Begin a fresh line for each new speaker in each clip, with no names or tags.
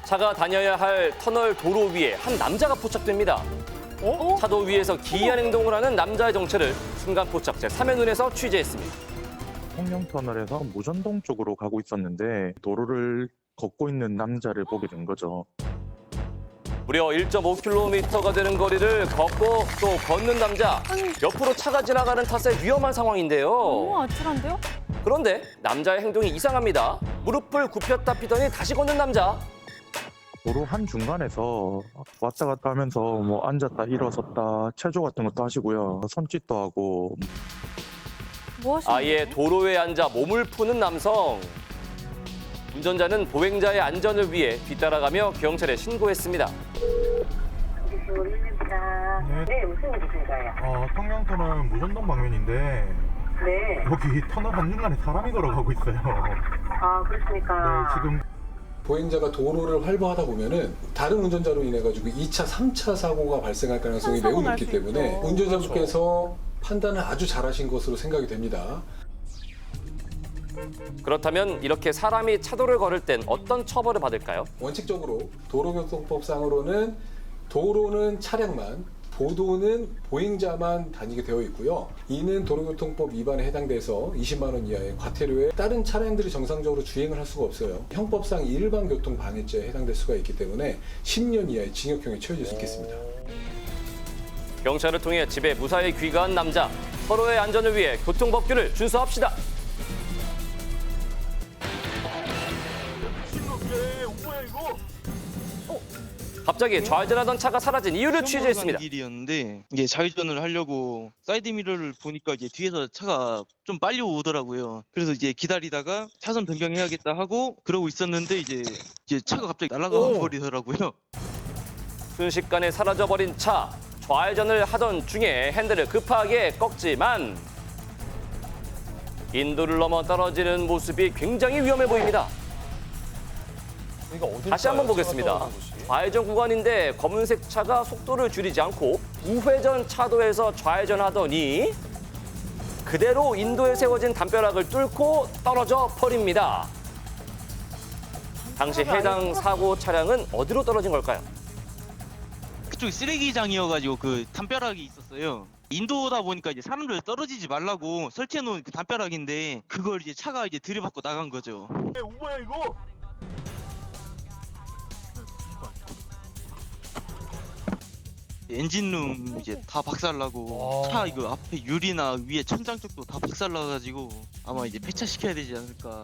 차가 다녀야 할 터널 도로 위에 한 남자가 포착됩니다. 차도 위에서 기이한 행동을 하는 남자의 정체를 순간 포착 제3의 눈에서 취재했습니다.
홍령터널에서 무전동 쪽으로 가고 있었는데 도로를 걷고 있는 남자를 보게 된 거죠.
무려 1.5km가 되는 거리를 걷고 또 걷는 남자. 옆으로 차가 지나가는 탓에 위험한 상황인데요.
너무 아찔한데요?
그런데 남자의 행동이 이상합니다. 무릎을 굽혔다 피더니 다시 걷는 남자.
도로 한 중간에서 왔다 갔다 하면서 뭐 앉았다 일어섰다 체조 같은 것도 하시고요. 손짓도 하고.
뭐 하시는
아예
거예요?
도로에 앉아 몸을 푸는 남성. 운전자는 보행자의 안전을 위해 뒤따라가며 경찰에 신고했습니다.
네. 네, 무슨 일이신가요?
통영터널 무전동 방면인데
네.
여기 터널 한중간에 사람이 걸어가고 있어요.
아, 그렇습니까?
네, 지금
보행자가 도로를 활보하다 보면은 다른 운전자로 인해 가지고 2차, 3차 사고가 발생할 가능성이 매우
사고 날
높기
수
때문에
있죠.
운전자분께서 판단을 아주 잘하신 것으로 생각이 됩니다.
그렇다면 이렇게 사람이 차도를 걸을 땐 어떤 처벌을 받을까요?
원칙적으로 도로교통법상으로는 도로는 차량만, 보도는 보행자만 다니게 되어 있고요. 이는 도로교통법 위반에 해당돼서 20만 원 이하의 과태료에 다른 차량들이 정상적으로 주행을 할 수가 없어요. 형법상 일반 교통 방해죄에 해당될 수가 있기 때문에 10년 이하의 징역형이 처해질 수 있겠습니다.
경찰을 통해 집에 무사히 귀가한 남자. 서로의 안전을 위해 교통법규를 준수합시다. 갑자기 좌회전하던 차가 사라진 이유를 취재했습니다.
길이었는데 이게 좌회전을 하려고 사이드 미러를 보니까 이제 뒤에서 차가 좀 빨리 오더라고요. 그래서 이제 기다리다가 차선 변경해야겠다 하고 그러고 있었는데 이제 차가 갑자기 날아가 버리더라고요.
순식간에 사라져버린 차. 좌회전을 하던 중에 핸들을 급하게 꺾지만 인도를 넘어 떨어지는 모습이 굉장히 위험해 보입니다. 다시 한번 보겠습니다. 좌회전 구간인데 검은색 차가 속도를 줄이지 않고 우회전 차도에서 좌회전하더니 그대로 인도에 세워진 담벼락을 뚫고 떨어져 버립니다. 당시 해당 사고 차량은 어디로 떨어진 걸까요?
그쪽이 쓰레기장이어가지고 그 담벼락이 있었어요. 인도다 보니까 이제 사람들 떨어지지 말라고 설치해놓은 그 담벼락인데 그걸 이제 차가 이제 들이받고 나간 거죠.
뭐야 이거?
엔진룸 이제 다 박살나고 차 이거 앞에 유리나 위에 천장 쪽도 다 박살나가지고 아마 이제 폐차시켜야 되지 않을까.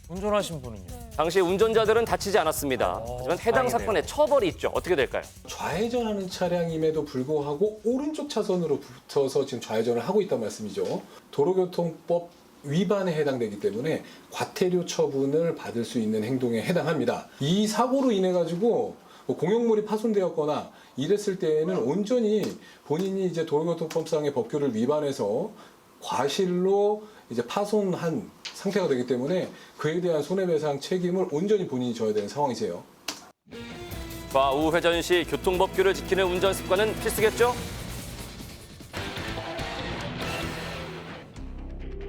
운전하신 분은요?
당시 운전자들은 다치지 않았습니다. 하지만 해당 사건의 처벌이 있죠. 어떻게 될까요?
좌회전하는 차량임에도 불구하고 오른쪽 차선으로 붙어서 지금 좌회전을 하고 있단 말씀이죠. 도로교통법 위반에 해당되기 때문에 과태료 처분을 받을 수 있는 행동에 해당합니다. 이 사고로 인해 가지고 공용물이 파손되었거나 이랬을 때에는 온전히 본인이 이제 도로교통법상의 법규를 위반해서 과실로 이제 파손한 상태가 되기 때문에 그에 대한 손해배상 책임을 온전히 본인이 져야 되는 상황이세요.
좌우회전 시 교통법규를 지키는 운전 습관은 필수겠죠?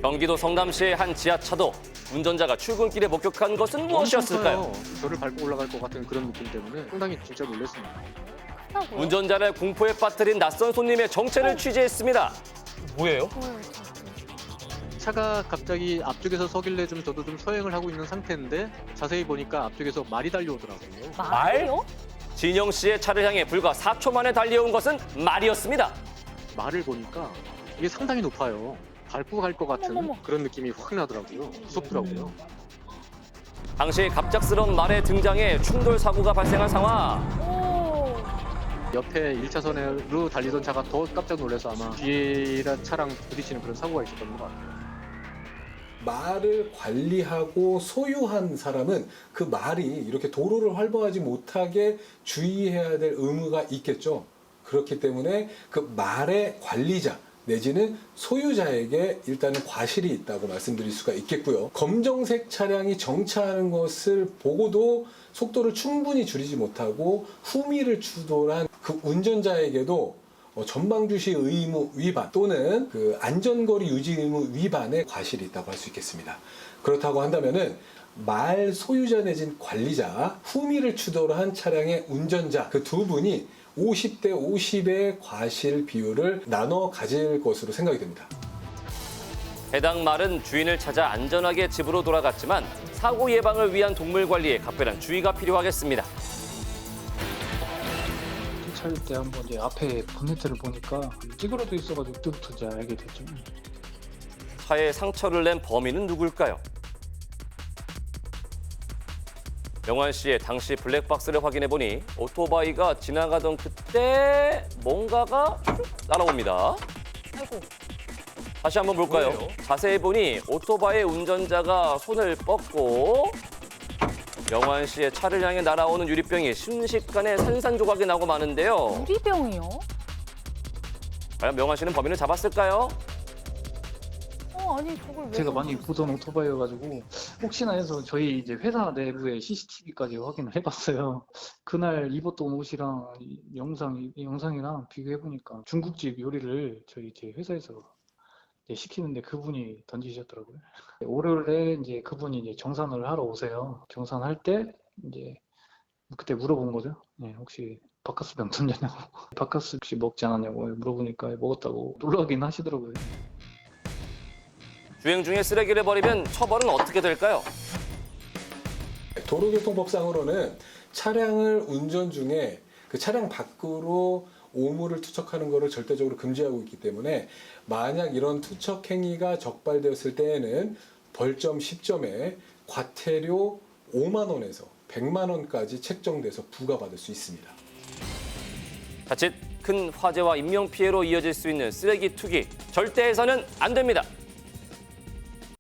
경기도 성남시의 한 지하차도. 운전자가 출근길에 목격한 것은 무엇이었을까요?
저를 밟고 올라갈 것 같은 그런 느낌 때문에 상당히 진짜 놀랐습니다.
크다고요?
운전자를 공포에 빠뜨린 낯선 손님의 정체를 취재했습니다.
뭐예요?
차가 갑자기 앞쪽에서 서길래 저도 좀 서행을 하고 있는 상태인데 자세히 보니까 앞쪽에서 말이 달려오더라고요.
말이요?
진영 씨의 차를 향해 불과 4초 만에 달려온 것은 말이었습니다.
말을 보니까 이게 상당히 높아요. 밟고 갈 것 같은
어머머머.
그런 느낌이 확 나더라고요. 무섭더라고요.
당시 갑작스런 말의 등장에 충돌 사고가 발생한 상황.
오.
옆에 1차선으로 달리던 차가 더 깜짝 놀라서 아마 뒤에 차랑 부딪히는 그런 사고가 있었던 것 같아요.
말을 관리하고 소유한 사람은 그 말이 이렇게 도로를 활보하지 못하게 주의해야 될 의무가 있겠죠. 그렇기 때문에 그 말의 관리자 내지는 소유자에게 일단은 과실이 있다고 말씀드릴 수가 있겠고요. 검정색 차량이 정차하는 것을 보고도 속도를 충분히 줄이지 못하고 후미를 추돌한 그 운전자에게도 전방주시 의무 위반 또는 그 안전거리 유지 의무 위반의 과실이 있다고 할 수 있겠습니다. 그렇다고 한다면은 말 소유자 내진 관리자, 후미를 주도로 한 차량의 운전자 그 두 분이 50대 50의 과실 비율을 나눠 가질 것으로 생각이 됩니다.
해당 말은 주인을 찾아 안전하게 집으로 돌아갔지만 사고 예방을 위한 동물 관리에 각별한 주의가 필요하겠습니다.
차일 때 한번 이제 앞에 본네트를 보니까 찌그러져 있어가지고 그때부터 이제 알게 됐죠.
차에 상처를 낸 범인은 누굴까요? 영환 씨의 당시 블랙박스를 확인해 보니 오토바이가 지나가던 그때 뭔가가 날아옵니다.
아이고.
다시 한번 볼까요?
뭐예요?
자세히 보니 오토바이 운전자가 손을 뻗고 영환 씨의 차를 향해 날아오는 유리병이 순식간에 산산조각이 나고 마는데요.
유리병이요?
과연 명환 씨는 범인을 잡았을까요?
아니 저걸 왜
제가
저렇게
많이 보던 오토바이여가지고 혹시나 해서 저희 이제 회사 내부에 CCTV까지 확인을 해봤어요. 그날 입었던 옷이랑 영상이랑 비교해보니까 중국집 요리를 저희 이제 회사에서 이제 시키는데 그분이 던지셨더라고요. 월요일에 이제 그분이 이제 정산을 하러 오세요. 정산할 때 이제 그때 물어본 거죠. 네, 혹시 바카스 병 던졌냐고. 바카스 혹시 먹지 않았냐고 물어보니까 먹었다고 놀라긴 하시더라고요.
주행 중에 쓰레기를 버리면 처벌은 어떻게 될까요?
도로교통법상으로는 차량을 운전 중에 그 차량 밖으로 오물을 투척하는 것을 절대적으로 금지하고 있기 때문에 만약 이런 투척 행위가 적발되었을 때에는 벌점 10점에 과태료 5만 원에서 100만 원까지 책정돼서 부과받을 수 있습니다.
자칫 큰 화재와 인명피해로 이어질 수 있는 쓰레기 투기 절대 해서는 안 됩니다.